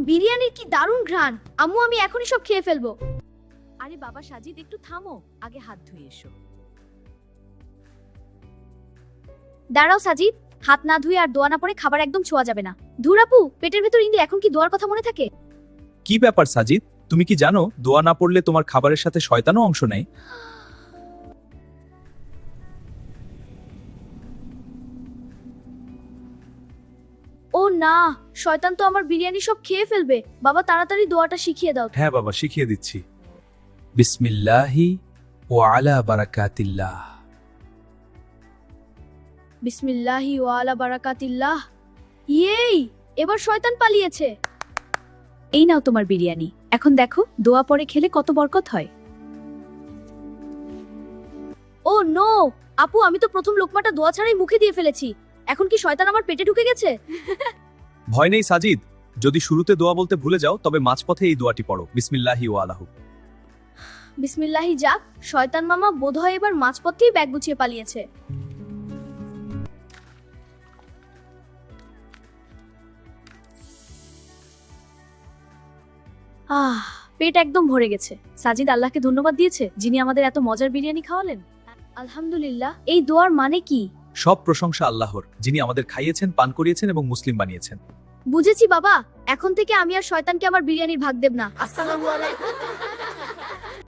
বিরিয়ানির কি দারুণ ঘ্রাণ। আম্মু আমি এখনই সব খেয়ে ফেলবো। আরে বাবা সাজিদ, একটু থামো, আগে হাত ধুয়ে এসো। দাঁড়াও সাজিদ, হাত না ধুয়ে আর দোয়া না পড়ে খাবার একদম ছোঁয়া যাবে না। ধুর আপু, পেটের ভেতর ইন্দি এখন কি দোয়ার কথা মনে থাকে? কি ব্যাপার সাজিদ, তুমি কি জানো দোয়া না পড়লে তোমার খাবারের সাথে শয়তানও অংশ নেয়? ও না, শয়তান তো আমার বিরিয়ানি সব খেয়ে ফেলবে। বাবা তাড়াতাড়ি দোয়াটা শিখিয়ে দাও। হ্যাঁ বাবা, শিখিয়ে দিচ্ছি। বিসমিল্লাহি ওয়া আলা বারাকাতিল্লাহ। বিসমিল্লাহি ওয়া আলা বারাকাতিল্লাহ। ইয়েই, এবার শয়তান পালিয়েছে। এই নাও তোমার বিরিয়ানি। এখন দেখো দোয়া পরে খেলে কত বরকত হয়। ও নো, আপু আমি তো প্রথম লোকমাটা দোয়া ছাড়াই মুখে দিয়ে ফেলেছি। এখন কি শয়তান আমার পেটে ঢুকে গেছে? ভয় নেই সাজিদ, যদি শুরুতে দোয়া বলতে ভুলে যাও তবে মাঝপথে এই দোয়াটি পড়ো, বিসমিল্লাহি ওয়া আলাহু। বিসমিল্লাহি যাক, শয়তান মামা বোধহয় এবার মাঝপথেই ব্যাগ গুছিয়ে পালিয়েছে। পেট একদম ভরে গেছে। সাজিদ আল্লাহকে ধন্যবাদ দিয়েছে যিনি আমাদের এত মজার বিরিয়ানি খাওয়ালেন। আলহামদুলিল্লাহ। এই দোয়ার মানে কি? সব প্রশংসা আল্লাহর, যিনি আমাদের খাইয়েছেন, পান করিয়েছেন এবং মুসলিম বানিয়েছেন। বুঝেছি বাবা, এখন থেকে আমি আর শয়তানকে আমার বিরিয়ানির ভাগ দেব না। আসসালামু আলাইকুম।